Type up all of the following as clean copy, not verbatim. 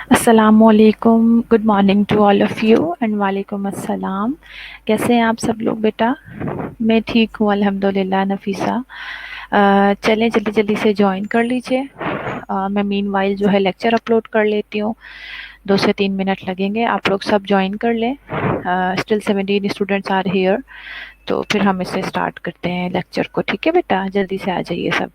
अस्सलामुअलैकुम, good morning to all of you and वालेकुम अस्सलाम। कैसे हैं आप सब लोग बेटा? मैं ठीक हूँ अल्हम्दुलिल्लाह नफ़ीसा। चलें जल्दी जल्दी से जॉइन कर लीजिए। मैं मीनवाइल जो है लेक्चर अपलोड कर लेती हूँ। 2 से 3 मिनट लगेंगे, आप लोग सब जॉइन कर लें। स्टिल 17 स्टूडेंट्स आर हियर, तो फिर हम इसे स्टार्ट करते हैं लेक्चर को। ठीक है बेटा, जल्दी से आ जाइए सब।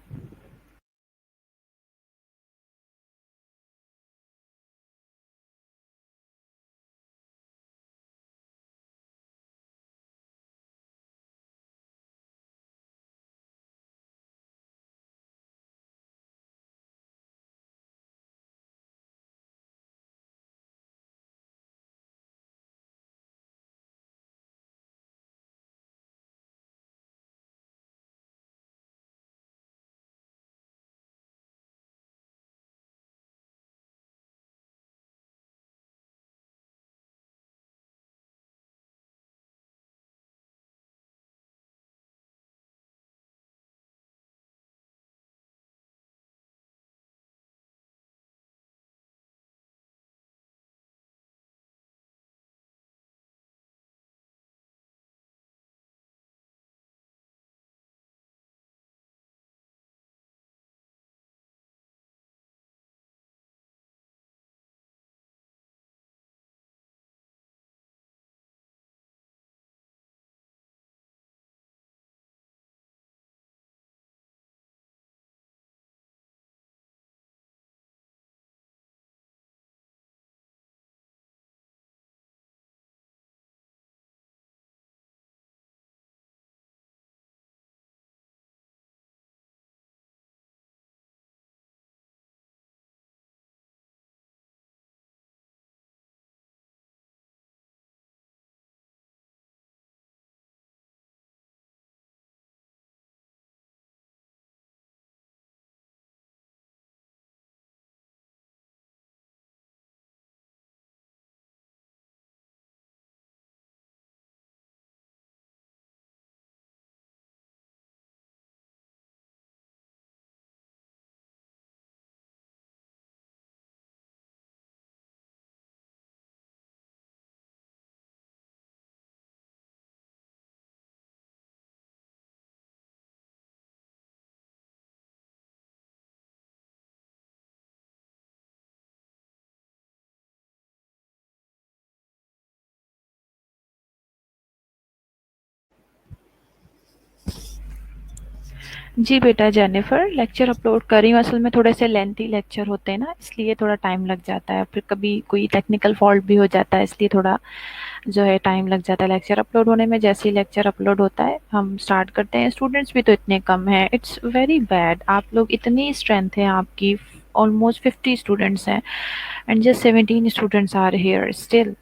जी बेटा जेनिफर, लेक्चर अपलोड कर रही हूँ। असल में थोड़े से लेंथी लेक्चर होते हैं ना, इसलिए थोड़ा टाइम लग जाता है। फिर कभी कोई टेक्निकल फॉल्ट भी हो जाता है, इसलिए थोड़ा जो है टाइम लग जाता है लेक्चर अपलोड होने में। जैसे ही लेक्चर अपलोड होता है हम स्टार्ट करते हैं। स्टूडेंट्स भी तो इतने कम हैं, इट्स वेरी बैड। आप लोग इतनी स्ट्रेंथ है आपकी, ऑलमोस्ट 50 स्टूडेंट्स हैं and just 17 students are here still.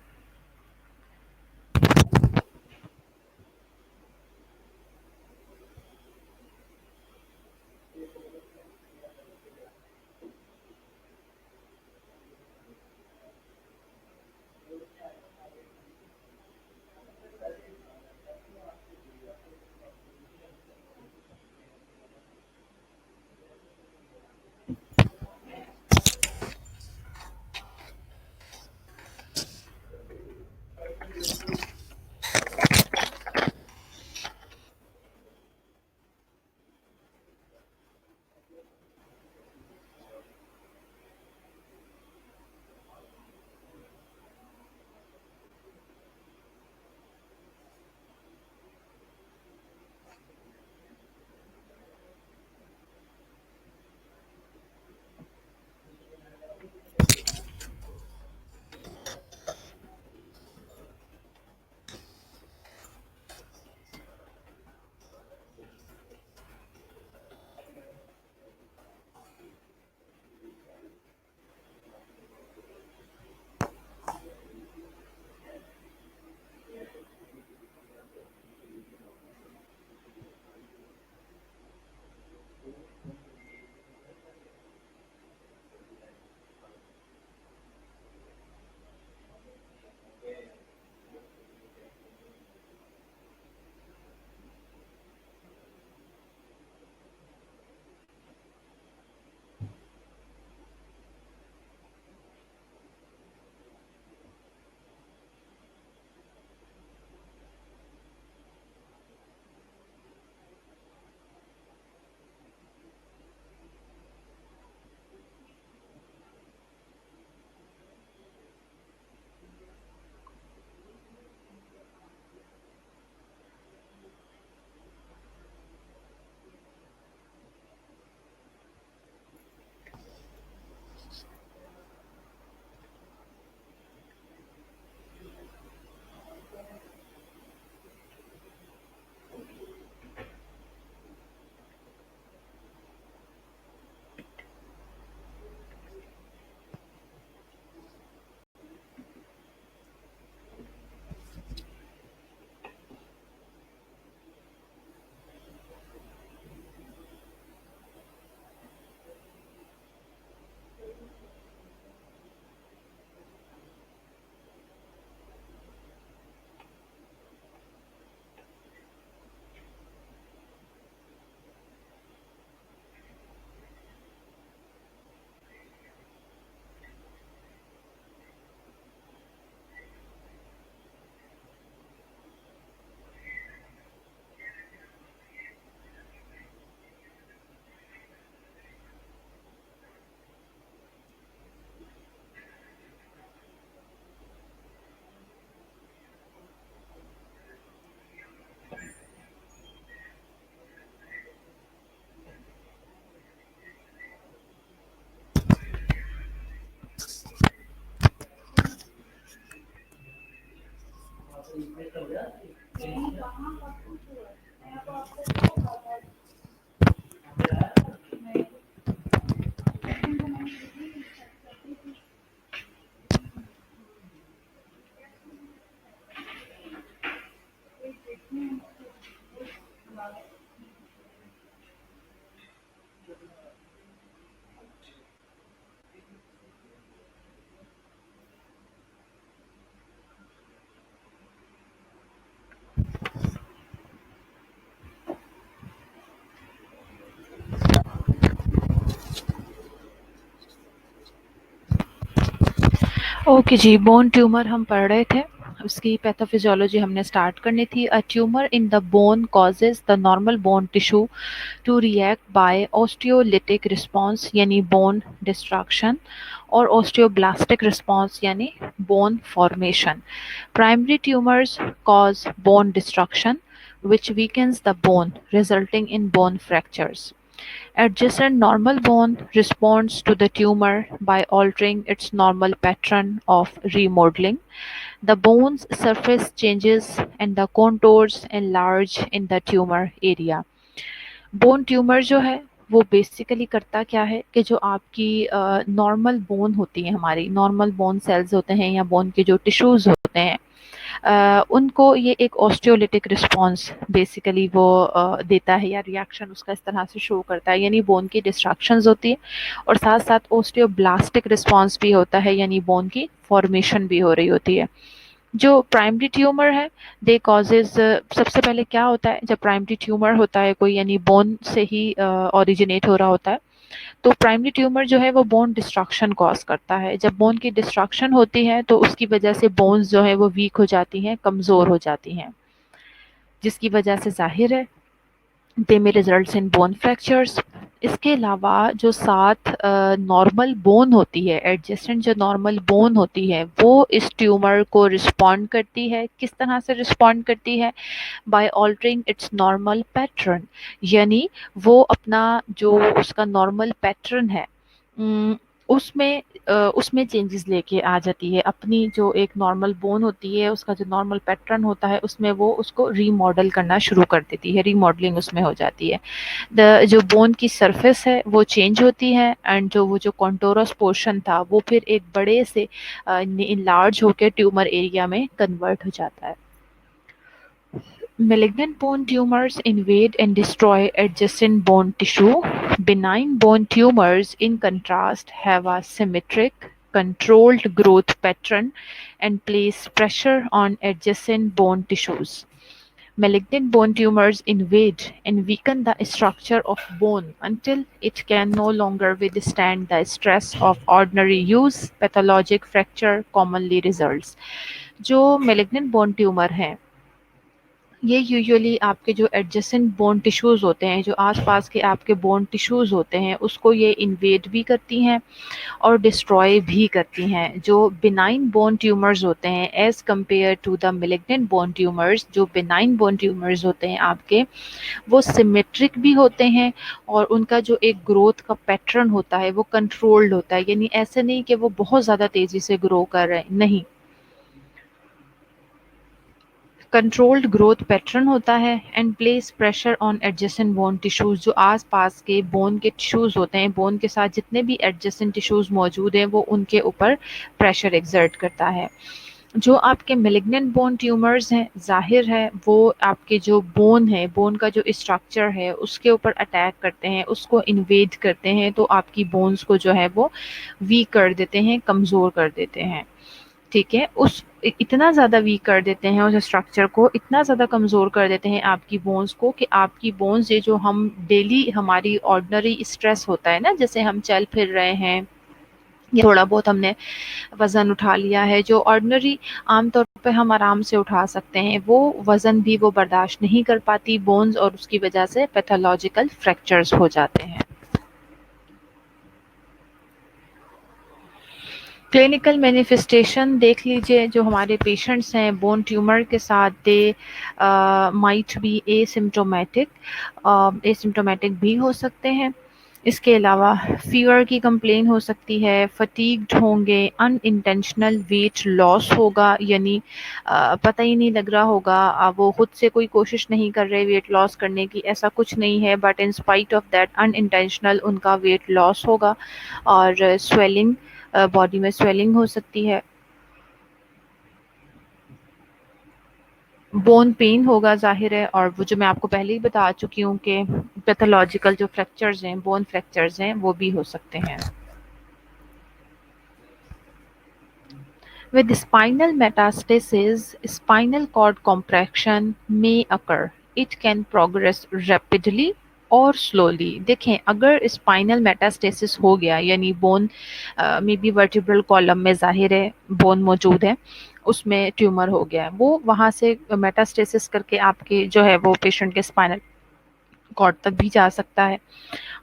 Okay जी, बोन ट्यूमर हम पढ़ रहे थे। उसकी पैथोफिजियोलॉजी हमने स्टार्ट करनी थी। A tumour in the bone causes the normal bone tissue to react by osteolytic response यानी बोन डिस्ट्रक्शन और ओस्टियोब्लास्टिक रिस्पॉन्स यानी bone formation. Primary tumours cause bone destruction, which weakens the bone, resulting in bone fractures. Adjacent normal bone responds to the tumor by altering its normal pattern of remodeling. The bone's surface changes and the contours enlarge in the tumor area. Bone tumour जो है वो basically करता क्या है कि जो आपकी normal bone होती है, हमारी नॉर्मल बोन सेल्स होते हैं या बोन के जो टिश्यूज होते हैं, उनको ये एक ऑस्टियोलिटिक रिस्पॉन्स बेसिकली वो देता है या रिएक्शन उसका इस तरह से शो करता है, यानी बोन की डिस्ट्रक्शंस होती है और साथ साथ ऑस्टियोब्लास्टिक रिस्पॉन्स भी होता है, यानी बोन की फॉर्मेशन भी हो रही होती है। जो प्राइमरी ट्यूमर है दे कॉजेज, सबसे पहले क्या होता है जब प्राइमरी ट्यूमर होता है कोई, यानी बोन से ही ओरिजिनेट हो रहा होता है, तो प्राइमरी ट्यूमर जो है वो बोन डिस्ट्रक्शन कॉज करता है। जब बोन की डिस्ट्रक्शन होती है तो उसकी वजह से बोन्स जो है वो वीक हो जाती हैं, कमज़ोर हो जाती हैं, जिसकी वजह से जाहिर है दे में रिजल्ट्स इन बोन फ्रैक्चर्स। इसके अलावा जो साथ नॉर्मल बोन होती है, एडजेसेंट जो नॉर्मल बोन होती है, वो इस ट्यूमर को रिस्पॉन्ड करती है। किस तरह से रिस्पॉन्ड करती है? By altering its normal pattern, यानी वो अपना जो उसका नॉर्मल पैटर्न है उसमें उसमें चेंजेस लेके आ जाती है। अपनी जो एक नॉर्मल बोन होती है उसका जो नॉर्मल पैटर्न होता है उसमें वो उसको रीमॉडल करना शुरू कर देती है, रीमॉडलिंग उसमें हो जाती है। जो बोन की सरफेस है वो चेंज होती है एंड जो वो जो कॉन्टोरस पोर्शन था वो फिर एक बड़े से इनलार्ज होकर ट्यूमर एरिया में कन्वर्ट हो जाता है। Malignant bone tumors invade and destroy adjacent bone tissue. Benign bone tumors, in contrast, have a symmetric, controlled growth pattern and place pressure on adjacent bone tissues. Malignant bone tumors invade and weaken the structure of bone until it can no longer withstand the stress of ordinary use. Pathologic fracture commonly results. जो malignant bone tumor हैं ये usually आपके जो adjacent bone tissues होते हैं, जो आस-पास के आपके बोन टिश्यूज़ होते हैं, उसको ये इन्वेड भी करती हैं और डिस्ट्रॉय भी करती हैं। जो बिनाइन बोन ट्यूमर्स होते हैं as compare to the malignant bone tumours, जो बिनाइन बोन ट्यूमर्स होते हैं आपके, वो सिमेट्रिक भी होते हैं और उनका जो एक ग्रोथ का पैटर्न होता है वो कंट्रोल्ड होता है, यानी ऐसे नहीं कि वो बहुत ज़्यादा तेज़ी से ग्रो कर रहे हैं, नहीं। कंट्रोल्ड ग्रोथ पैटर्न होता है and place pressure on adjacent bone tissues. जो आसपास के बोन के टिश्यूज होते हैं, बोन के साथ जितने भी एडजेसेंट टिश्यूज मौजूद हैं वो उनके ऊपर प्रेशर एक्सर्ट करता है। जो आपके मेलिग्नेंट बोन ट्यूमर्स हैं, जाहिर है वो आपके जो बोन है, बोन का जो स्ट्रक्चर है उसके ऊपर अटैक करते हैं, उसको इन्वेड करते हैं, तो आपकी बोन्स को जो है वो वीक कर देते हैं, कमज़ोर कर देते हैं। ठीक है, उस इतना ज़्यादा वीक कर देते हैं, उस स्ट्रक्चर को इतना ज़्यादा कमज़ोर कर देते हैं आपकी बोन्स को कि आपकी बोन्स, ये जो हम डेली हमारी ऑर्डिनरी स्ट्रेस होता है ना, जैसे हम चल फिर रहे हैं या थोड़ा बहुत हमने वज़न उठा लिया है, जो ऑर्डिनरी आम तौर पे हम आराम से उठा सकते हैं, वो वज़न भी वो बर्दाश्त नहीं कर पाती बोन्स, और उसकी वजह से पैथोलॉजिकल फ्रैक्चर्स हो जाते हैं। क्लिनिकल मैनिफेस्टेशन देख लीजिए, जो हमारे पेशेंट्स हैं बोन ट्यूमर के साथ, दे माइट बी एसिम्टोमेटिक भी हो सकते हैं। इसके अलावा फीवर की कंप्लेन हो सकती है, फटीग्ड होंगे, अनइंटेंशनल वेट लॉस होगा, यानी पता ही नहीं लग रहा होगा, वो खुद से कोई कोशिश नहीं कर रहे वेट लॉस करने की, ऐसा कुछ नहीं है, but in spite of that unintentional उनका वेट लॉस होगा। और स्वेलिंग, बॉडी में स्वेलिंग हो सकती है, बोन पेन होगा ज़ाहिर है, और वो जो मैं आपको पहले ही बता चुकी हूँ कि पैथोलॉजिकल जो फ्रैक्चर्स हैं, बोन फ्रैक्चर्स हैं, वो भी हो सकते हैं। With spinal metastasis, spinal cord compression may occur. It can progress rapidly और स्लोली। देखें, अगर स्पाइनल मेटास्टेसिस हो गया यानी बोन में बी वर्टिब्रल कॉलम में जाहिर है बोन मौजूद है, उसमें ट्यूमर हो गया है, वो वहाँ से मेटास्टेसिस करके आपके जो है वो पेशेंट के स्पाइनल कॉर्ड तक भी जा सकता है।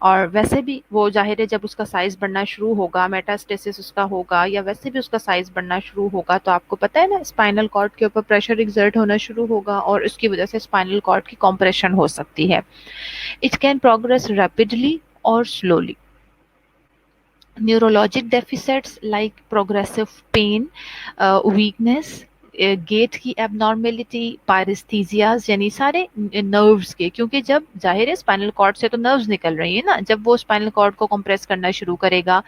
और वैसे भी वो जाहिर है जब उसका साइज बढ़ना शुरू होगा, मेटास्टेसिस उसका होगा या वैसे भी उसका साइज बढ़ना शुरू होगा, तो आपको पता है ना स्पाइनल कॉर्ड के ऊपर प्रेशर एक्सर्ट होना शुरू होगा और उसकी वजह से स्पाइनल कॉर्ड की कॉम्प्रेशन हो सकती है। इट कैन प्रोग्रेस रैपिडली और slowly. Neurologic deficits like progressive pain, weakness, gait की एबनॉर्मेलिटी, पायरेस्थीसियाज यानी सारे नर्व्स के, क्योंकि जब जाहिर है स्पाइनल कॉर्ड से तो नर्व्स निकल रही है ना, जब वो स्पाइनल कॉर्ड को कंप्रेस करना शुरू करेगा,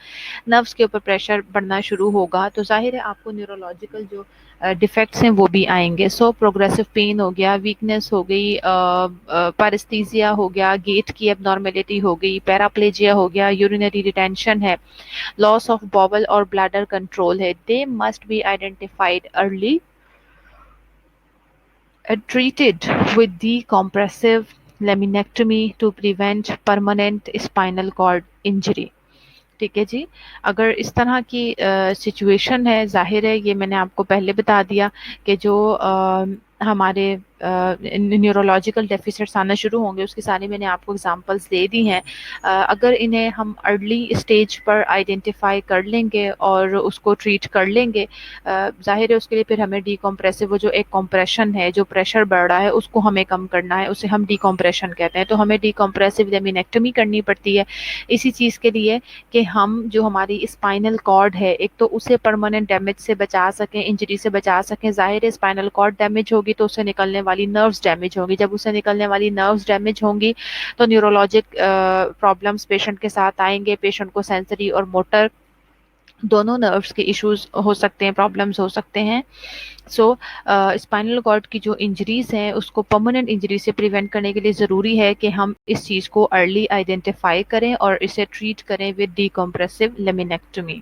नर्व्स के ऊपर प्रेशर बढ़ना शुरू होगा, तो जाहिर है आपको न्यूरोलॉजिकल जो डिफेक्ट्स हैं वो भी आएंगे। सो प्रोग्रेसिव पेन हो गया, वीकनेस हो गई, पायरेस्थीसिया हो गया, गेट की एबनॉर्मेलिटी हो गई, पैराप्लेजिया हो गया, यूरिनरी रिटेंशन है, लॉस ऑफ बॉवल और ब्लैडर कंट्रोल है, they must be identified early, treated with decompressive laminectomy to prevent permanent spinal cord injury। ठीक है जी। अगर इस तरह की सिचुएशन है, जाहिर है ये मैंने आपको पहले बता दिया कि जो हमारे न्यूरोलॉजिकल डेफिसिट्स आना शुरू होंगे, उसकी सारी मैंने आपको एग्जांपल्स दे दी हैं। अगर इन्हें हम अर्ली स्टेज पर आइडेंटिफाई कर लेंगे और उसको ट्रीट कर लेंगे, जाहिर है उसके लिए फिर हमें डीकम्प्रेसिव, वो जो एक कॉम्प्रेशन है, जो प्रेशर बढ़ रहा है उसको हमें कम करना है, उसे हम डीकम्प्रेशन कहते हैं, तो हमें डीकम्प्रेसिव लेमिनेक्टमी करनी पड़ती है इसी चीज़ के लिए कि हम जो हमारी स्पाइनल कॉर्ड है, एक तो उसे परमानेंट डैमेज से बचा सकें, इंजरी से बचा सकें। जाहिर है स्पाइनल कॉर्ड डैमेज होगी तो उससे निकलने वाली नर्व्स डैमेज होंगी, जब उससे निकलने वाली नर्व्स डैमेज होंगी तो न्यूरोलॉजिक प्रॉब्लम्स पेशेंट के साथ आएंगे, पेशेंट को सेंसरी और मोटर दोनों नर्व्स के इश्यूज हो सकते हैं, प्रॉब्लम्स हो सकते हैं। सो स्पाइनल कॉर्ड की जो इंजरीज हैं उसको परमानेंट इंजरी से प्रिवेंट करने के लिए ज़रूरी है कि हम इस चीज़ को अर्ली आइडेंटिफाई करें और इसे ट्रीट करें विद डीकम्प्रेसिव लेमिनेक्टमी।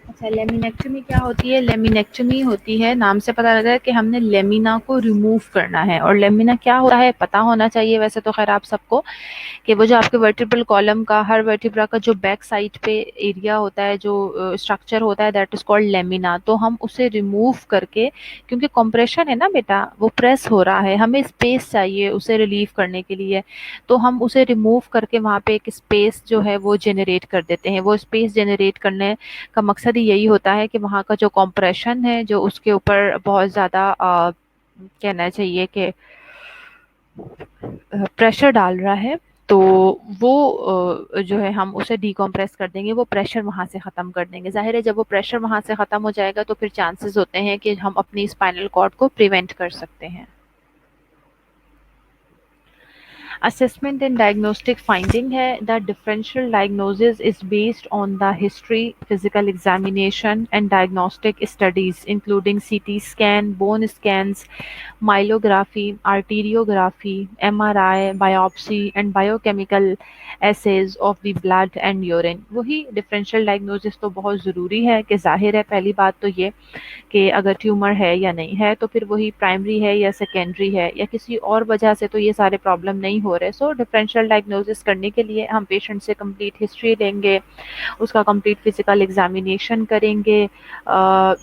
अच्छा, लेमिनेक्टमी क्या होती है? लेमिनेक्टमी होती है, नाम से पता लग रहा है कि हमने लेमिना को रिमूव करना है। और लेमिना क्या होता है पता होना चाहिए वैसे तो खैर आप सबको, कि वो जो आपके वर्टिब्रल कॉलम का, हर वर्टिब्रा का जो बैक साइड पे एरिया होता है, जो स्ट्रक्चर होता है, दैट इज कॉल्ड लेमिना। तो हम उसे रिमूव करके, क्योंकि कॉम्प्रेशन है ना बेटा, वो प्रेस हो रहा है, हमें स्पेस चाहिए उसे रिलीव करने के लिए, तो हम उसे रिमूव करके वहाँ पे एक स्पेस जो है वो जनरेट कर देते हैं। वो स्पेस जनरेट करने का मकसद ही यही होता है कि वहाँ का जो कॉम्प्रेशन है, जो उसके ऊपर बहुत ज़्यादा कहना चाहिए कि प्रेशर डाल रहा है, तो वो जो है हम उसे डिकम्प्रेस कर देंगे, वो प्रेशर वहाँ से ख़त्म कर देंगे। ज़ाहिर है जब वो प्रेशर वहाँ से ख़त्म हो जाएगा तो फिर चांसेस होते हैं कि हम अपनी स्पाइनल कॉर्ड को प्रिवेंट कर सकते हैं। Assessment and diagnostic finding है, the differential diagnosis is based on the history, physical examination and diagnostic studies including CT scan, bone scans, myelography, arteriography, MRI, biopsy and biochemical assays of the blood and urine। वही differential diagnosis तो बहुत ज़रूरी है कि ज़ाहिर है पहली बात तो ये कि अगर ट्यूमर है या नहीं है, तो फिर वही प्राइमरी है या सेकेंडरी है या किसी और वजह से तो ये सारे प्रॉब्लम नहीं हो रहे। सो डिफरेंशियल डायग्नोसिस करने के लिए हम पेशेंट से कंप्लीट हिस्ट्री लेंगे, उसका कंप्लीट फिजिकल एग्जामिनेशन करेंगे,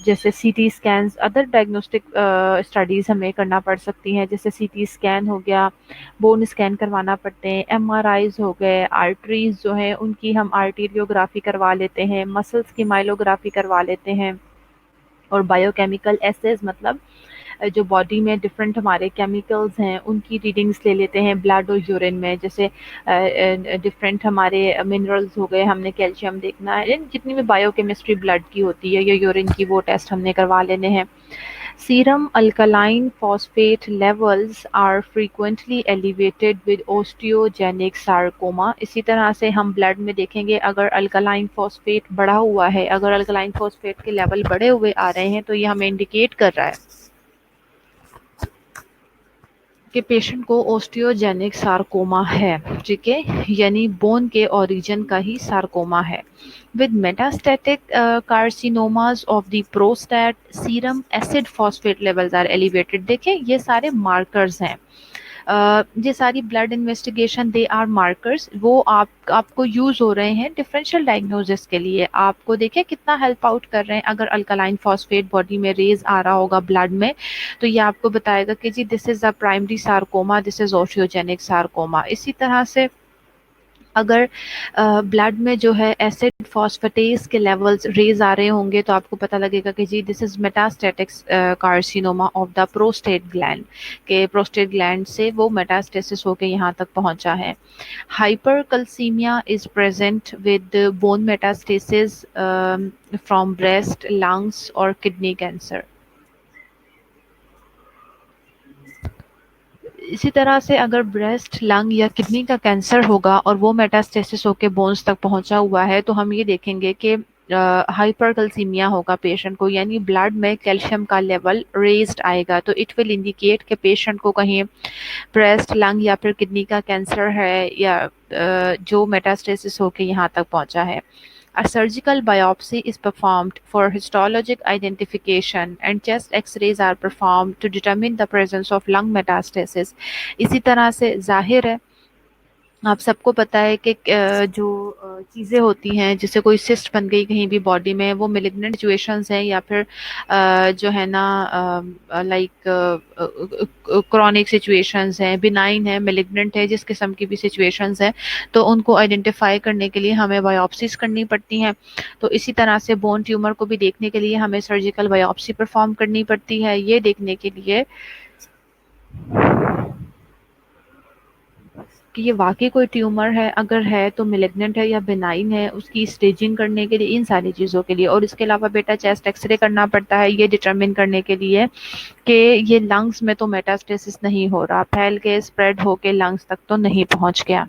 जैसे सीटी स्कैन्स, अदर डायग्नोस्टिक स्टडीज़ हमें करना पड़ सकती हैं, जैसे सीटी स्कैन हो गया, बोन स्कैन करवाना पड़ते हैं, एमआरआईज हो गए, आर्टरीज जो हैं उनकी हम आर्टीरियोग्राफी करवा लेते हैं, मसल्स की माइलोग्राफी करवा लेते हैं, और बायोकेमिकल एसेस मतलब जो बॉडी में डिफरेंट हमारे केमिकल्स हैं उनकी रीडिंग्स ले लेते हैं ब्लड और यूरिन में, जैसे डिफरेंट हमारे मिनरल्स हो गए, हमने कैल्शियम देखना है, जितनी भी बायोकेमिस्ट्री ब्लड की होती है या यूरिन की, वो टेस्ट हमने करवा लेने हैं। Serum alkaline phosphate levels are frequently elevated with osteogenic sarcoma। इसी तरह से हम ब्लड में देखेंगे अगर अल्कलाइन फॉस्फेट बढ़ा हुआ है, अगर अल्कलाइन फॉस्फेट के लेवल बढ़े हुए आ रहे हैं तो ये हमें इंडिकेट कर रहा है कि पेशेंट को ओस्टियोजेनिक सारकोमा है, ठीक है, यानी बोन के ओरिजिन का ही सारकोमा है। With metastatic carcinomas of the prostate, serum acid phosphate levels are elevated. देखें ये सारे मार्कर्स हैं, ये सारी blood investigation they are markers, वो आपको यूज हो रहे हैं डिफरेंशियल डायग्नोसिस के लिए। आपको देखिए कितना हेल्प आउट कर रहे हैं। अगर अल्कलाइन फॉस्फेट बॉडी में रेज आ रहा होगा ब्लड में, तो ये आपको बताएगा कि जी this is a primary sarcoma, this is osteogenic sarcoma. इसी तरह से अगर ब्लड में जो है एसिड फॉस्फेटेस के लेवल्स रेज आ रहे होंगे, तो आपको पता लगेगा कि जी this is metastatic carcinoma of the prostate gland, के प्रोस्टेट ग्लैंड से वो मेटास्टेसिस होके यहाँ तक पहुंचा है। Hypercalcaemia is present with bone metastasis from breast, lungs और किडनी कैंसर। इसी तरह से अगर ब्रेस्ट, लंग या किडनी का कैंसर होगा और वो मेटास्टेसिस होके बोन्स तक पहुंचा हुआ है, तो हम ये देखेंगे कि हाइपरकैल्सीमिया होगा पेशेंट को, यानी ब्लड में कैल्शियम का लेवल रेज्ड आएगा। तो इट विल इंडिकेट कि पेशेंट को कहीं ब्रेस्ट, लंग या फिर किडनी का कैंसर है, या जो मेटास्टेसिस होके यहाँ तक पहुंचा है। A surgical biopsy is performed for histologic identification and chest X-rays are performed to determine the presence of lung metastasis। इसी तरह से जाहिर है, आप सबको पता है कि जो चीज़ें होती हैं, जैसे कोई सिस्ट बन गई कहीं भी बॉडी में, वो मेलिग्नेंट सिचुएशंस हैं या फिर जो है ना लाइक क्रॉनिक सिचुएशंस हैं, बिनाइन है, मेलिग्नेंट है, जिस किस्म की भी सिचुएशंस हैं, तो उनको आइडेंटिफाई करने के लिए हमें बायोप्सीज करनी पड़ती हैं। तो इसी तरह से बोन ट्यूमर को भी देखने के लिए हमें सर्जिकल बायोप्सी परफॉर्म करनी पड़ती है, ये देखने के लिए कि ये वाकई कोई ट्यूमर है, अगर है तो मेलिग्नेंट है या बिनाइन है, उसकी स्टेजिंग करने के लिए, इन सारी चीज़ों के लिए। और इसके अलावा बेटा चेस्ट एक्सरे करना पड़ता है ये डिटरमिन करने के लिए कि ये लंग्स में तो मेटास्टेसिस नहीं हो रहा, फैल के स्प्रेड होके लंग्स तक तो नहीं पहुंच गया।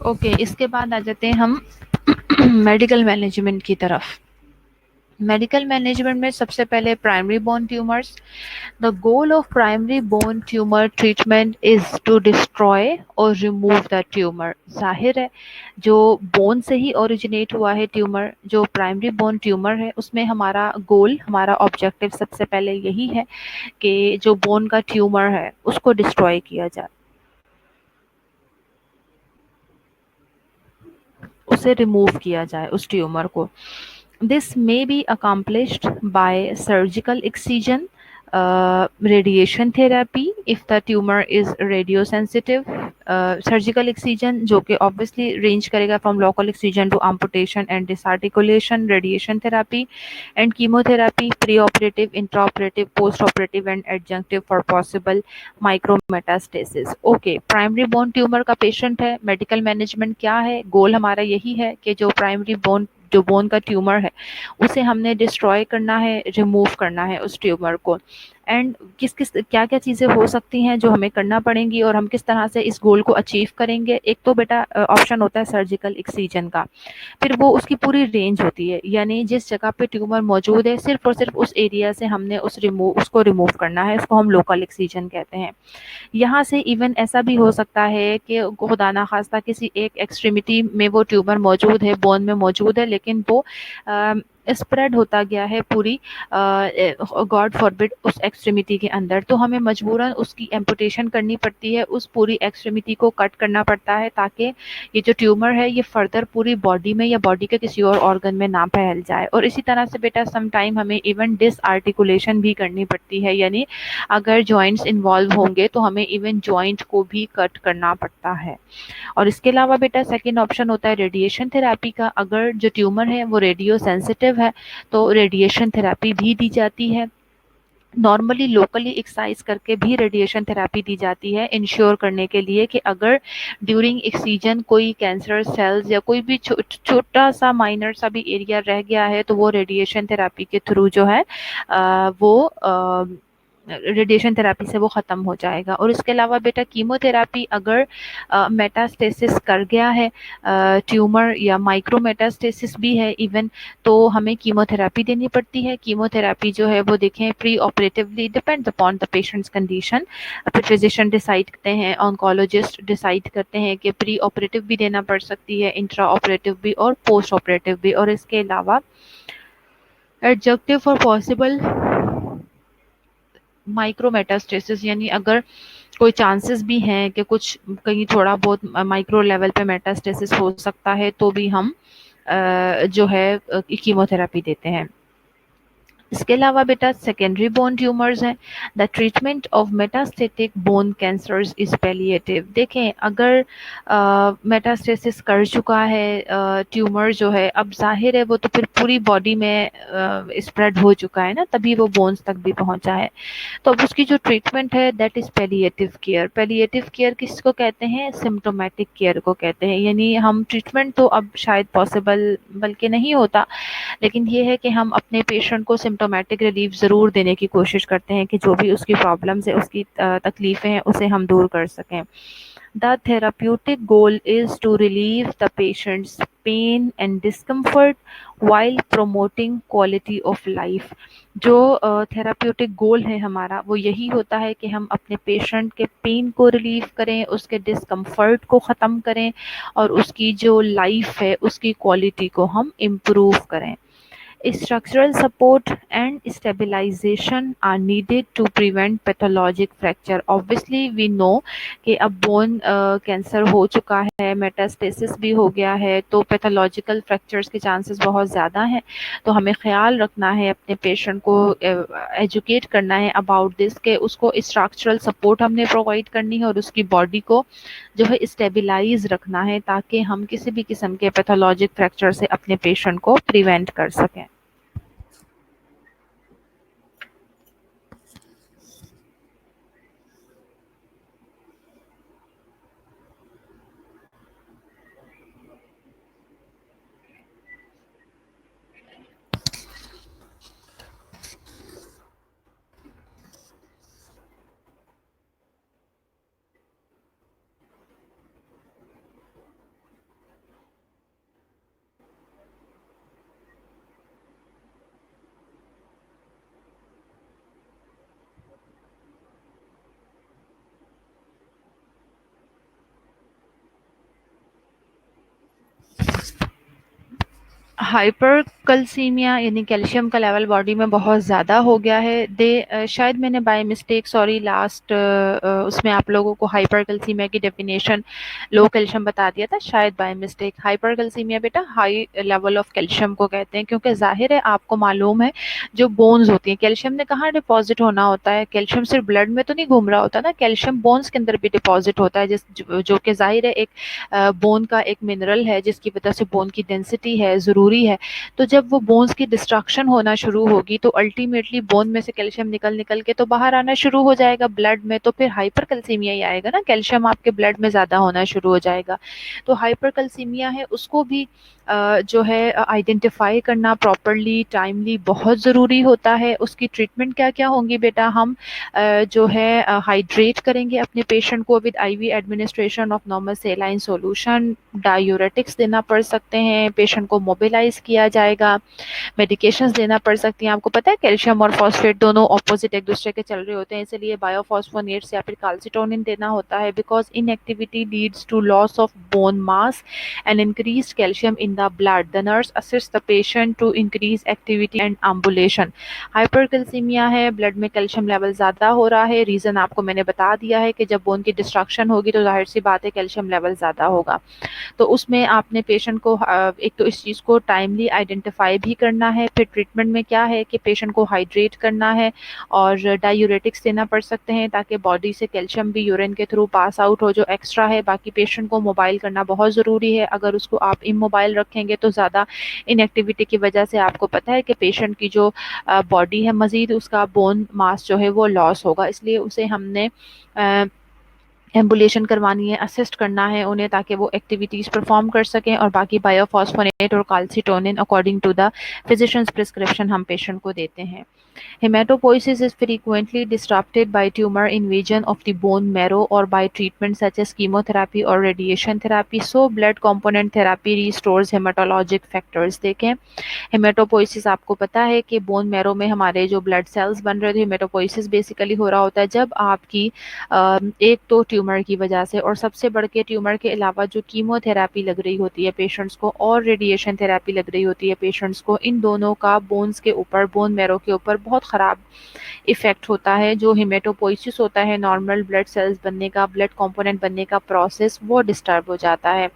ओके, इसके बाद आ जाते हैं हम मेडिकल मैनेजमेंट की तरफ। मेडिकल मैनेजमेंट में सबसे पहले primary bone tumours. The goal of primary bone tumour treatment is to destroy और रिमूव द ट्यूमर। जाहिर है, जो बोन से ही ओरिजिनेट हुआ है ट्यूमर, जो प्राइमरी बोन ट्यूमर है, उसमें हमारा गोल, हमारा ऑब्जेक्टिव सबसे पहले यही है कि जो बोन का ट्यूमर है उसको डिस्ट्रॉय किया जाए, उसे रिमूव किया जाए, उस ट्यूमर को। This may be accomplished by surgical excision, radiation therapy if the tumour is radio sensitive. Surgical excision जो कि ऑब्वियसली रेंज करेगा from local excision to amputation and disarticulation, radiation therapy and chemotherapy, pre operative, intra operative, post operative and adjunctive for possible micrometastasis. Okay, primary bone tumour का patient है, medical management क्या है, goal हमारा यही है कि जो प्राइमरी बोन, जो बोन का ट्यूमर है, उसे हमने डिस्ट्रॉय करना है, रिमूव करना है उस ट्यूमर को। एंड किस किस क्या क्या चीज़ें हो सकती हैं जो हमें करना पड़ेंगी और हम किस तरह से इस गोल को अचीव करेंगे। एक तो बेटा ऑप्शन होता है सर्जिकल एक्सीजन का, फिर वो उसकी पूरी रेंज होती है, यानी जिस जगह पे ट्यूमर मौजूद है सिर्फ और सिर्फ उस एरिया से हमने उसको रिमूव करना है, इसको हम लोकल एक्सीजन कहते हैं। यहाँ से इवन ऐसा भी हो सकता है कि खुदा ना खास्ता किसी एक एक्सट्रीमिटी में वो ट्यूमर मौजूद है, बोन में मौजूद है, लेकिन वो स्प्रेड होता गया है पूरी, गॉड फॉरबिड, उस एक्सट्रीमिटी के अंदर, तो हमें मजबूरन उसकी एम्पुटेशन करनी पड़ती है, उस पूरी एक्सट्रीमिटी को कट करना पड़ता है ताकि ये जो ट्यूमर है ये फर्दर पूरी बॉडी में या बॉडी के किसी और ऑर्गन में ना फैल जाए। और इसी तरह से बेटा सम टाइम हमें इवन डिसआर्टिकुलेशन भी करनी पड़ती है, यानी अगर जॉइंट्स इन्वॉल्व होंगे तो हमें इवन जॉइंट को भी कट करना पड़ता है। और इसके अलावा बेटा सेकंड ऑप्शन होता है रेडिएशन थेरेपी का। अगर जो ट्यूमर है वो रेडियो सेंसिटिव है तो रेडिएशन थेरेपी भी दी जाती है। नॉर्मली लोकली एक्सरसाइज करके भी रेडिएशन थेरेपी दी जाती है इंश्योर करने के लिए कि अगर ड्यूरिंग एक्सीजन कोई कैंसर सेल्स या कोई भी छोटा सा माइनर सा भी एरिया रह गया है तो वो रेडिएशन थेरेपी के थ्रू जो है वो रेडिएशन थेरेपी से वो ख़त्म हो जाएगा। और इसके अलावा बेटा कीमोथेरेपी अगर मेटास्टेसिस कर गया है, ट्यूमर या माइक्रो मेटास्टेसिस भी है इवन, तो हमें कीमोथेरेपी देनी पड़ती है। कीमोथेरेपी जो है वो देखें pre operatively depend upon the patients condition, फिर फिजिशियन डिसाइड करते हैं, ऑन्कोलॉजिस्ट डिसाइड करते हैं कि प्री ऑपरेटिव भी देना पड़ सकती है, इंट्रा ऑपरेटिव भी और पोस्ट ऑपरेटिव भी। और इसके अलावा एडजक्टिव फॉर पॉसिबल माइक्रो मेटास्टेसिस, यानी अगर कोई चांसेस भी हैं कि कुछ कहीं थोड़ा बहुत माइक्रो लेवल पे मेटास्टेसिस हो सकता है तो भी हम जो है कीमोथेरेपी देते हैं। इसके अलावा बेटा सेकेंडरी बोन ट्यूमर्स हैं। The treatment of metastatic bone cancers is palliative. देखें अगर मेटास्टेसिस कर चुका है ट्यूमर जो है, अब जाहिर है वो तो फिर पूरी बॉडी में स्प्रेड हो चुका है ना, तभी वो बोन्स तक भी पहुंचा है। तो अब उसकी जो ट्रीटमेंट है that is palliative care. Palliative care किसको कहते हैं? सिम्प्टोमेटिक केयर को कहते हैं। यानी हम ट्रीटमेंट तो अब शायद पॉसिबल बल्कि नहीं होता, लेकिन ये है कि हम अपने पेशेंट को सिम्प्टोमेटिक रिलीफ ज़रूर देने की कोशिश करते हैं कि जो भी उसकी प्रॉब्लम्स है, उसकी तकलीफ़ें हैं, उसे हम दूर कर सकें। The therapeutic goal is to relieve the patient's pain and discomfort while promoting quality of life। जो थेराप्यूटिक गोल है हमारा वो यही होता है कि हम अपने पेशेंट के पेन को रिलीव करें, उसके डिस्कम्फर्ट को ख़त्म करें और उसकी जो लाइफ है उसकी क्वालिटी को हम इम्प्रूव करें। Structural support and stabilization are needed to prevent pathologic fracture। Obviously we know कि अब बोन कैंसर हो चुका है, मेटास्टेसिस भी हो गया है, तो पैथोलॉजिकल फ्रैक्चर्स के चांसेस बहुत ज़्यादा हैं। तो हमें ख्याल रखना है, अपने पेशेंट को एजुकेट करना है अबाउट दिस के उसको स्ट्रक्चरल सपोर्ट हमने प्रोवाइड करनी है और उसकी बॉडी को जो है स्टेबलाइज रखना है ताकि हम किसी भी किस्म के पैथोलॉजिक फ्रैक्चर से अपने पेशेंट को प्रिवेंट कर सकें। हाइपरकैल्सीमिया यानी कैल्शियम का लेवल बॉडी में बहुत ज़्यादा हो गया है। शायद मैंने बाय मिस्टेक सॉरी लास्ट उसमें आप लोगों को हाइपरकैल्सीमिया की डेफिनेशन लो कैल्शियम बता दिया था, शायद बाय मिस्टेक। हाइपरकैल्सीमिया बेटा हाई लेवल ऑफ कैल्शियम को कहते हैं, क्योंकि जाहिर है आपको मालूम है जो बोन्स होती हैं कैल्शियम ने कहाँ डिपॉजिट होना होता है? कैल्शियम सिर्फ ब्लड में तो नहीं घूम रहा होता ना, कैल्शियम बोन्स के अंदर भी डिपॉजिट होता है, जो कि जाहिर है एक बोन का एक मिनरल है जिसकी वजह से बोन की डेंसिटी है ज़रूरी है। तो जब वो बोन्स की डिस्ट्रक्शन होना शुरू होगी तो अल्टीमेटली बोन में से कैल्शियम निकल निकल के तो बाहर आना शुरू हो जाएगा ब्लड में, तो फिर हाइपरकैल्सीमिया ही आएगा ना, कैल्शियम आपके ब्लड में ज़्यादा होना शुरू हो जाएगा। तो हाइपरकैल्सीमिया है उसको भी जो है आइडेंटिफाई करना प्रॉपरली टाइमली बहुत ज़रूरी होता है। उसकी ट्रीटमेंट क्या क्या होंगी बेटा? हम जो है हाइड्रेट करेंगे अपने पेशेंट को with IV administration of normal saline solution, diuretics देना पड़ सकते हैं, पेशेंट को मोबिलाइज किया जाएगा, मेडिकेशंस देना पड़ सकती हैं। आपको पता है कैल्शियम और फॉस्फेट दोनों ऑपोजिट एक दूसरे के चल रहे होते हैं, इसलिए बायोफॉस्फोनेट्स या फिर कैल्सिटोनिन देना होता है, because inactivity leads to loss of bone mass and increased calcium in the blood. The nurse assists the patient to increase activity and ambulation। Hypercalcaemia है, ब्लड में कैल्शियम लेवल ज़्यादा हो रहा है, रीज़न आपको मैंने बता दिया है कि जब बोन की डिस्ट्रक्शन होगी तो जाहिर सी बात है कैल्शियम लेवल ज़्यादा होगा। तो उसमें आपने पेशेंट को एक तो इस चीज़ को टाइमली आइडेंटिफाई भी करना है। फिर ट्रीटमेंट में क्या है कि पेशेंट को हाइड्रेट करना है और डायूरेटिक्स देना पड़ सकते हैं ताकि बॉडी से कैल्शियम भी यूरिन के थ्रू पास आउट हो जो एक्स्ट्रा है। बाकी पेशेंट को मोबाइल करना बहुत ज़रूरी है, अगर उसको आप इमोबाइल रखेंगे तो ज़्यादा इनएक्टिविटी की वजह से आपको पता है कि पेशेंट की जो बॉडी है मज़ीद उसका बोन मास जो है वो लॉस होगा, इसलिए उसे हमने एम्बुलेशन करवानी है, असिस्ट करना है उन्हें ताकि वो एक्टिविटीज़ परफॉर्म कर सकें। और बाकी बायोफॉस्फोनेट और calcitonin according to the physicians prescription हम पेशेंट को देते हैं। Hematopoiesis is frequently disrupted by tumor invasion of the bone marrow or by treatment such as chemotherapy or radiation therapy. So blood component therapy restores hematologic factors. देखें हेमेटोपोइसिस आपको पता है कि bone marrow में हमारे जो ब्लड सेल्स बन रहे थे, हेमेटोपोइसिस बेसिकली हो रहा होता है जब आपकी एक तो ट्यूमर की वजह से और सबसे बढ़ के ट्यूमर के अलावा जो कीमोथेरेपी लग रही होती है पेशेंट्स को और रेडिएशन थेरेपी लग रही होती है पेशेंट्स को, इन दोनों का बोन्स के ऊपर, बोन मैरो के ऊपर बहुत ख़राब इफ़ेक्ट होता है। जो हेमेटोपोइसिस होता है नॉर्मल ब्लड सेल्स बनने का, ब्लड कंपोनेंट बनने का प्रोसेस वो डिस्टर्ब हो जाता है।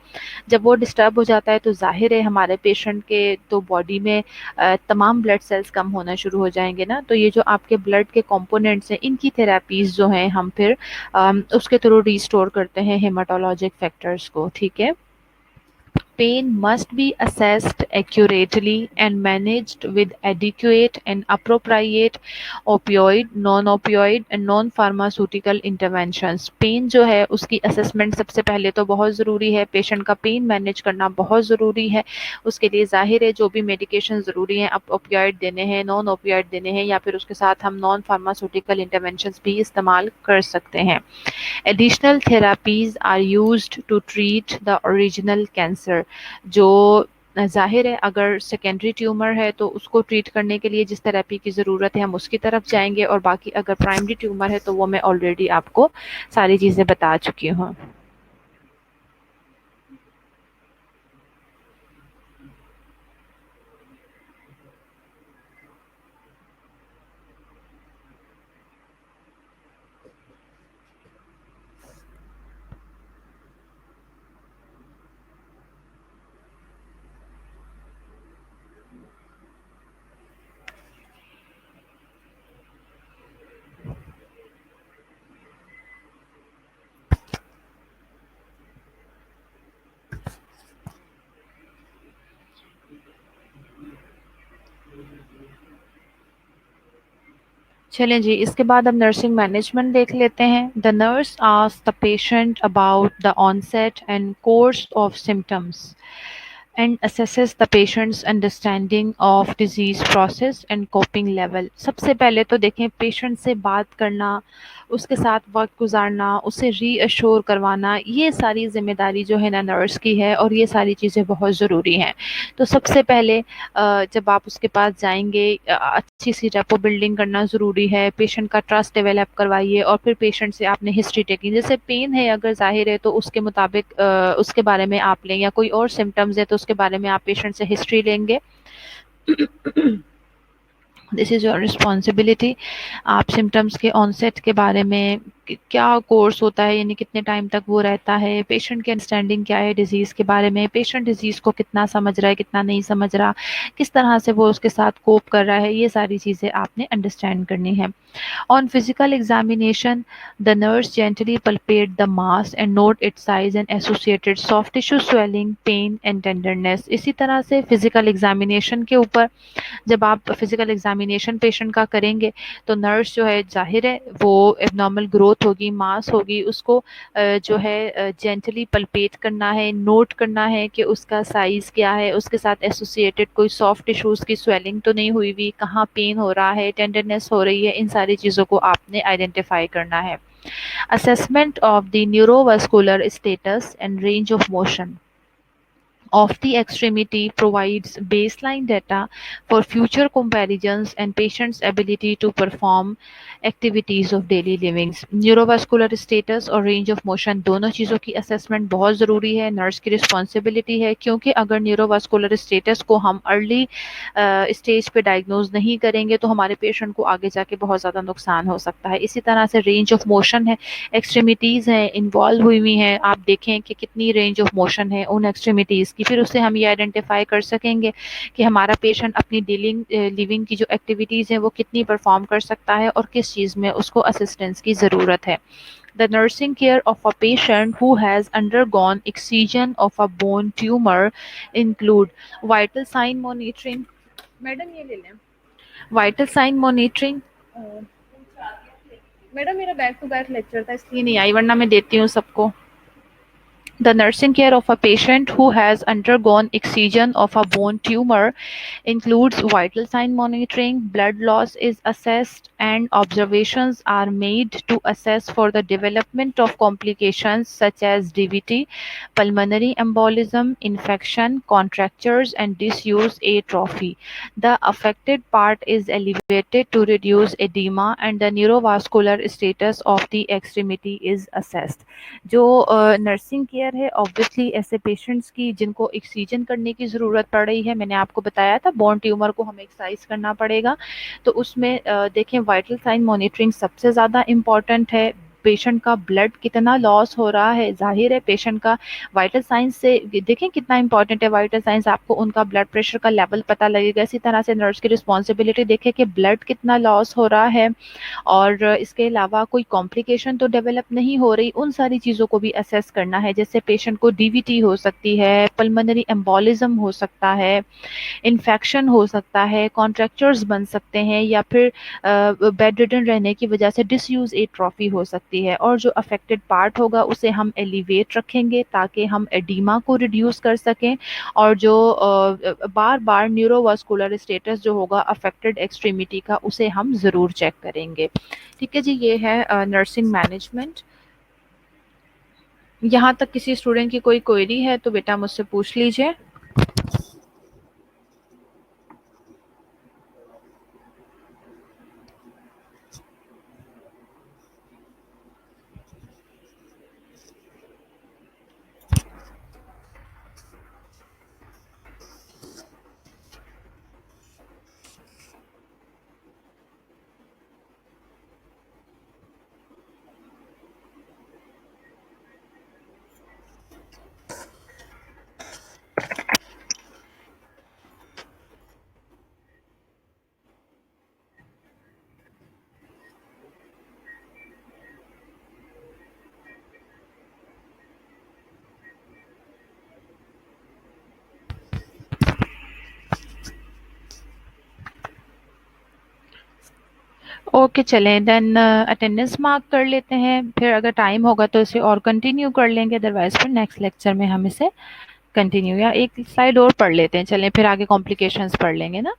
जब वो डिस्टर्ब हो जाता है तो जाहिर है हमारे पेशेंट के तो बॉडी में तमाम ब्लड सेल्स कम होना शुरू हो जाएंगे ना, तो ये जो आपके ब्लड के कंपोनेंट्स हैं इनकी थेरेपीज़ जो हैं हम फिर उसके थ्रू रिस्टोर करते हैं हेमाटोलॉजिक फैक्टर्स को। ठीक है। Pain must be assessed accurately and managed with adequate and appropriate opioid, non-opioid and non-pharmaceutical interventions. Pain जो है उसकी असेसमेंट सबसे पहले तो बहुत ज़रूरी है, पेशेंट का पेन मैनेज करना बहुत ज़रूरी है। उसके लिए ज़ाहिर है जो भी मेडिकेशन ज़रूरी हैं, आप ओपियोइड देने हैं, नॉन ओपियोइड देने हैं या फिर उसके साथ हम नॉन फार्मास्यूटिकल इंटरवेंशंस भी इस्तेमाल कर सकते हैं। Additional therapies are used to treat the original cancer. जो जाहिर है अगर सेकेंडरी ट्यूमर है तो उसको ट्रीट करने के लिए जिस थेरेपी की ज़रूरत है हम उसकी तरफ जाएंगे, और बाकी अगर प्राइमरी ट्यूमर है तो वो मैं ऑलरेडी आपको सारी चीज़ें बता चुकी हूँ। चलें जी, इसके बाद अब नर्सिंग मैनेजमेंट देख लेते हैं। The nurse asks the patient about the onset and course of symptoms and assesses the patient's understanding of disease process and coping level. सबसे पहले तो देखें पेशेंट से बात करना, उसके साथ वक्त गुजारना, उसे रीअश्योर करवाना, ये सारी जिम्मेदारी जो है ना नर्स की है और ये सारी चीज़ें बहुत ज़रूरी हैं। तो सबसे पहले जब आप उसके पास जाएंगे अच्छी सी रेपो बिल्डिंग करना ज़रूरी है, पेशेंट का ट्रस्ट डेवलप करवाइए और फिर पेशेंट से आपने हिस्ट्री टेकिंग, जैसे पेन है अगर जाहिर है तो उसके मुताबिक उसके बारे में आप लें, या कोई और सिम्टम्स है तो उसके बारे में आप पेशेंट से हिस्ट्री लेंगे। This is your responsibility. आप सिम्टम्स के ऑनसेट के बारे में क्या कोर्स होता है, यानी कितने टाइम तक वो रहता है, पेशेंट की अंडरस्टैंडिंग क्या है डिज़ीज़ के बारे में, पेशेंट डिज़ीज़ को कितना समझ रहा है कितना नहीं समझ रहा, किस तरह से वो उसके साथ कोप कर रहा है, ये सारी चीज़ें आपने अंडरस्टैंड करनी है। On physical examination, the nurse gently palpate the mass and note its size and associated soft tissue swelling, pain and tenderness. इसी तरह से physical examination के ऊपर जब आप फिजिकल एग्जामिनेशन पेशेंट का करेंगे तो नर्स जो है जाहिर है वो एबनॉर्मल ग्रोथ होगी, मास होगी, उसको जो है जेंटली पल्पेट करना है, नोट करना है कि उसका साइज़ क्या है, उसके साथ एसोसिएटेड कोई सॉफ्ट टिश्यूज़ की स्वेलिंग तो नहीं हुई हुई, कहाँ पेन हो रहा है, टेंडरनेस हो रही है, इन सारी चीज़ों को आपने आइडेंटिफाई करना है। Assessment of the neurovascular status and range of motion of the extremity provides baseline data for future comparisons and patient's ability to perform activities of daily living. Neurovascular status और रेंज ऑफ मोशन दोनों चीज़ों की assessment बहुत ज़रूरी है, nurse की responsibility है, क्योंकि अगर न्यूरोवास्कुलर स्टेटस को हम अर्ली स्टेज पे डायग्नोज नहीं करेंगे तो हमारे पेशेंट को आगे जाके बहुत ज़्यादा नुकसान हो सकता है। इसी तरह से रेंज ऑफ मोशन है, एक्सट्रीमिटीज़ हैं इन्वॉल्व हुई हुई हैं, आप देखें कि कितनी रेंज ऑफ मोशन है उन एक्सट्रीमिटीज़ की जाएगी। फिर उससे हम ये आइडेंटिफाई कर सकेंगे कि हमारा पेशेंट अपनी लिविंग की जो एक्टिविटीज़ हैं वो कितनी परफॉर्म कर सकता है और किस चीज़ में उसको असिस्टेंस की ज़रूरत है। The nursing care of a patient who has undergone excision of a bone tumor include vital sign monitoring. Madam ये ले लें। Vital sign monitoring. मैडम मेरा बैक टू बैक लेक्चर था इसलिए नहीं आई, वरना मैं देती हूँ सबको। The nursing care of a patient who has undergone excision of a bone tumor includes vital sign monitoring, blood loss is assessed, and observations are made to assess for the development of complications such as DVT, pulmonary embolism, infection, contractures, and disuse atrophy. The affected part is elevated to reduce edema, and the neurovascular status of the extremity is assessed. जो nursing care है obviously ऐसे patients की जिनको excision करने की ज़रूरत पड़ रही है, मैंने आपको बताया था बोन ट्यूमर को हमें एक्सरसाइज करना पड़ेगा, तो उसमें देखें वाइटल साइन मॉनिटरिंग सबसे ज़्यादा इम्पॉर्टेंट है। पेशेंट का ब्लड कितना लॉस हो रहा है, जाहिर है पेशेंट का वाइटल साइंस से देखें कितना इंपॉर्टेंट है वाइटल साइंस, आपको उनका ब्लड प्रेशर का लेवल पता लगेगा। इसी तरह से नर्स की रिस्पॉन्सिबिलिटी देखें कि ब्लड कितना लॉस हो रहा है और इसके अलावा कोई कॉम्प्लिकेशन तो डेवलप नहीं हो रही, उन सारी चीज़ों को भी असेस करना है। जैसे पेशेंट को डीवीटी हो सकती है, पल्मोनरी एम्बोलिज्म हो सकता है, इन्फेक्शन हो सकता है, कॉन्ट्रैक्चर्स बन सकते हैं, या फिर बेड रिडन रहने की वजह से डिसयूज एट्रोफी हो सकती है। और जो अफेक्टेड पार्ट होगा उसे हम एलिवेट रखेंगे ताकि हम एडिमा को रिड्यूस कर सकें, और जो बार बार न्यूरोवास्कुलर स्टेटस जो होगा अफेक्टेड एक्सट्रीमिटी का उसे हम ज़रूर चेक करेंगे। ठीक है जी, ये है नर्सिंग मैनेजमेंट। यहाँ तक किसी स्टूडेंट की कोई क्वेरी है तो बेटा मुझसे पूछ लीजिए। ओके चलें, देन अटेंडेंस मार्क कर लेते हैं, फिर अगर टाइम होगा तो इसे और कंटिन्यू कर लेंगे, अदरवाइज फिर नेक्स्ट लेक्चर में हम इसे कंटिन्यू, या एक स्लाइड और पढ़ लेते हैं, चलें फिर आगे कॉम्प्लिकेशंस पढ़ लेंगे ना।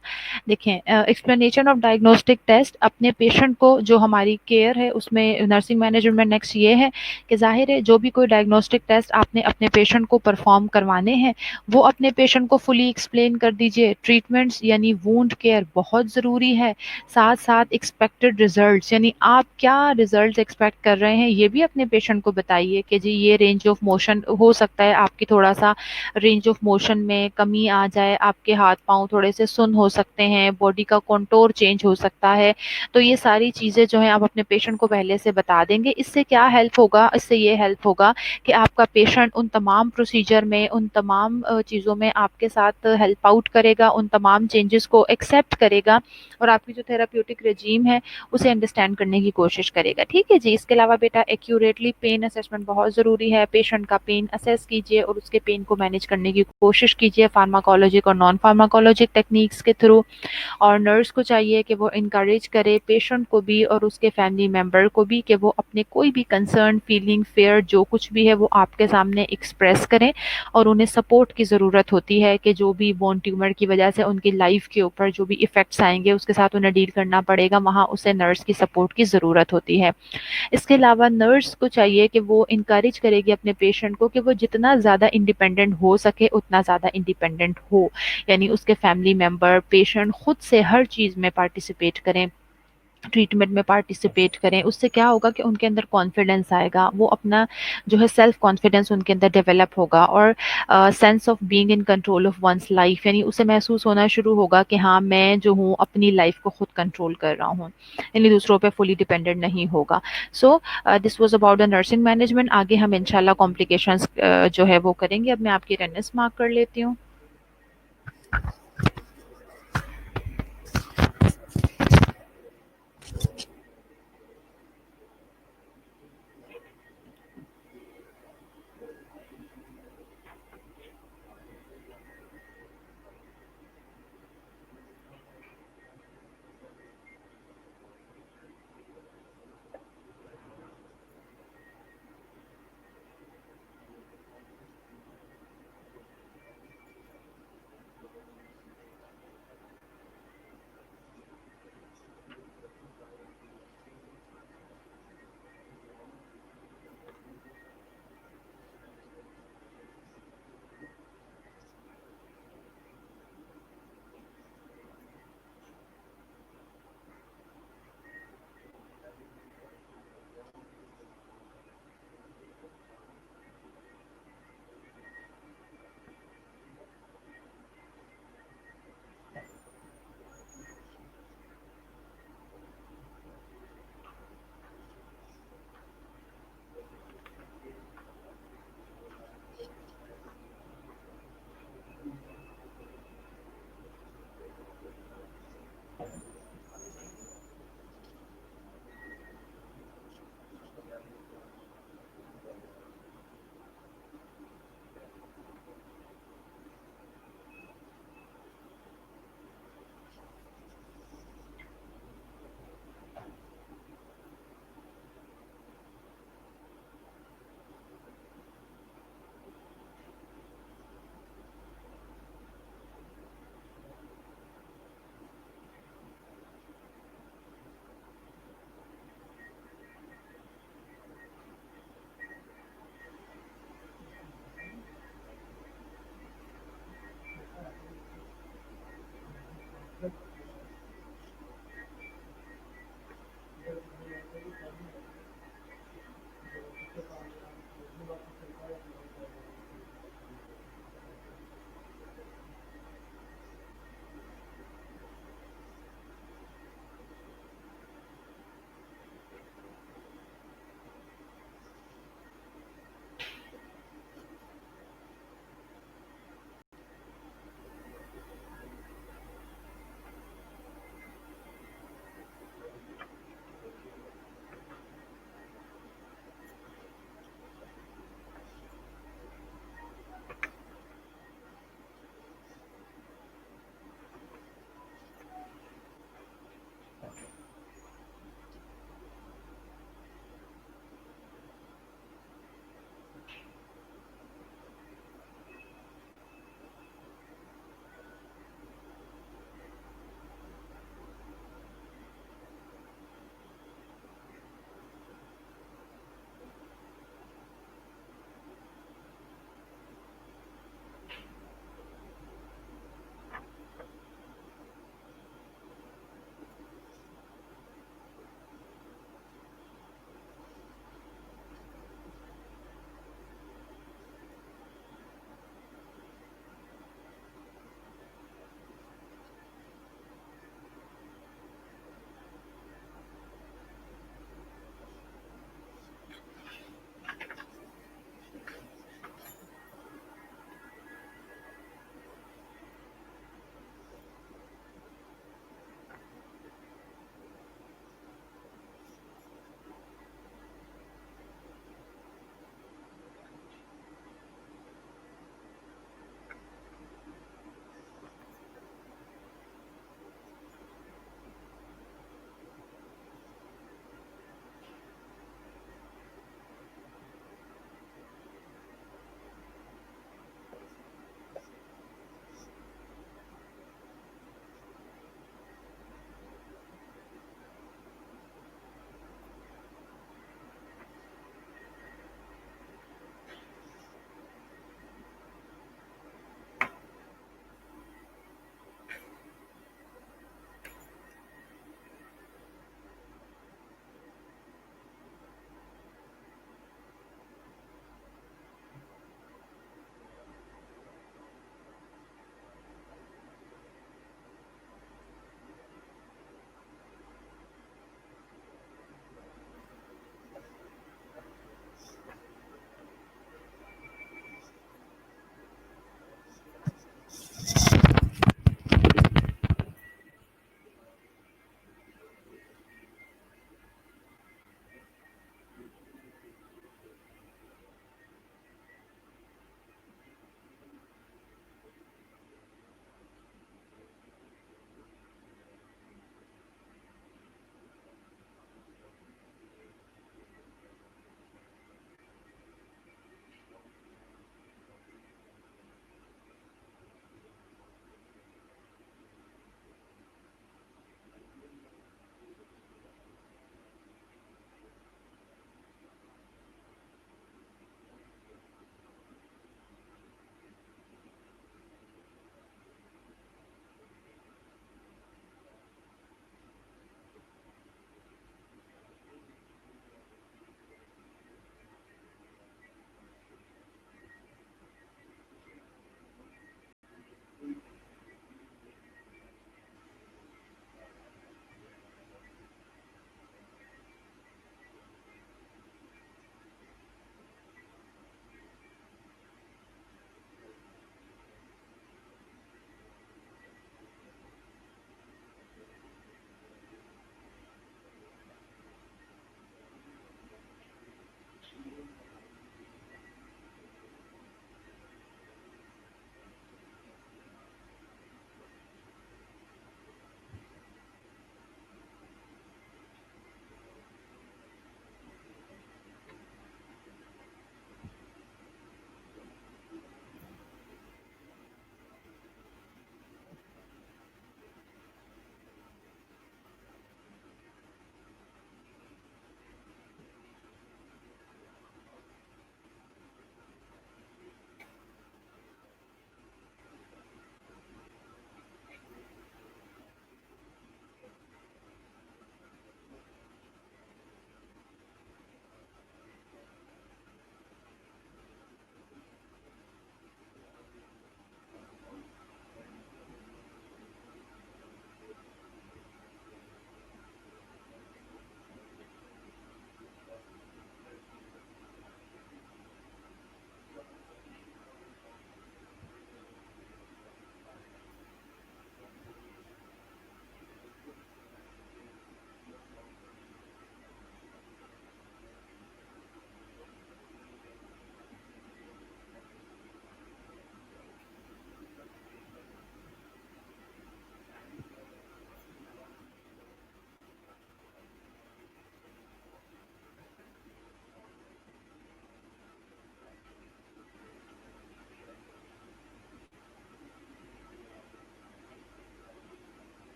देखें एक्सप्लेनेशन ऑफ डायग्नोस्टिक टेस्ट, अपने पेशेंट को जो हमारी केयर है उसमें नर्सिंग मैनेजमेंट में नेक्स्ट ये है कि जाहिर है जो भी कोई डायग्नोस्टिक टेस्ट आपने अपने पेशेंट को परफॉर्म करवाने हैं वो अपने पेशेंट को फुली एक्सप्लेन कर दीजिए। ट्रीटमेंट्स यानी वूंड केयर बहुत ज़रूरी है, साथ साथ एक्सपेक्टेड रिजल्ट्स यानी आप क्या रिजल्ट एक्सपेक्ट कर रहे हैं ये भी अपने पेशेंट को बताइए कि जी ये रेंज ऑफ मोशन हो सकता है आपकी थोड़ा सा रेंज ऑफ मोशन में कमी आ जाए, आपके हाथ पांव थोड़े से सुन्न हो सकते हैं, बॉडी का कंटूर चेंज हो सकता है, तो ये सारी चीज़ें जो हैं आप अपने पेशेंट को पहले से बता देंगे। इससे क्या हेल्प होगा, इससे ये हेल्प होगा कि आपका पेशेंट उन तमाम प्रोसीजर में, उन तमाम चीज़ों में आपके साथ हेल्प आउट करेगा, उन तमाम चेंजेस को एक्सेप्ट करेगा और आपकी जो थेराप्यूटिक रेजीम है उसे अंडरस्टैंड करने की कोशिश करेगा। ठीक है जी। इसके अलावा बेटा एक्यूरेटली पेन असेसमेंट बहुत ज़रूरी है, पेशेंट का पेन असेस कीजिए और उसके पेन को मैनेज करने की कोशिश कीजिए फार्माकोलॉजिक और नॉन फार्माकोलॉजिक टेक्निक्स के थ्रू। और नर्स को चाहिए कि वो इनकरेज करे पेशेंट को भी और उसके फैमिली मेम्बर को भी कि वो अपने कोई भी कंसर्न, फीलिंग, फेयर जो कुछ भी है वो आपके सामने एक्सप्रेस करें, और उन्हें सपोर्ट की ज़रूरत होती है कि जो भी बोन ट्यूमर की वजह से उनकी लाइफ के ऊपर जो भी इफ़ेक्ट्स आएंगे उसके साथ उन्हें डील करना पड़ेगा, वहाँ उसे नर्स की सपोर्ट की ज़रूरत होती है। इसके अलावा नर्स को चाहिए कि वो इनकरेज करेगी अपने पेशेंट को कि वो जितना ज़्यादा इंडिपेंडेंट हो सके उतना ज़्यादा इंडिपेंडेंट हो, यानी उसके फैमिली मेम्बर, पेशेंट खुद से हर चीज़ में पार्टिसिपेट करें। ट्रीटमेंट में पार्टिसिपेट करें, उससे क्या होगा कि उनके अंदर कॉन्फिडेंस आएगा, वो अपना जो है सेल्फ कॉन्फिडेंस उनके अंदर डेवलप होगा, और sense of being in control of one's life, यानी उसे महसूस होना शुरू होगा कि हाँ मैं जो हूँ अपनी लाइफ को खुद कंट्रोल कर रहा हूँ, यानी दूसरों पे फुली डिपेंडेंट नहीं होगा। So this was about the nursing management. आगे हम इंशाल्लाह कॉम्प्लिकेशंस जो है वो करेंगे। अब मैं आपकी अटेंडेंस मार्क कर लेती हूँ।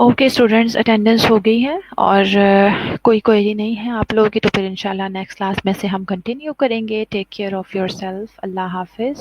ओके स्टूडेंट्स, अटेंडेंस हो गई है और कोई क्वेरी नहीं है आप लोगों की, तो फिर इंशाल्लाह नेक्स्ट क्लास में से हम कंटिन्यू करेंगे। Take care of yourself. अल्लाह हाफ़िज़।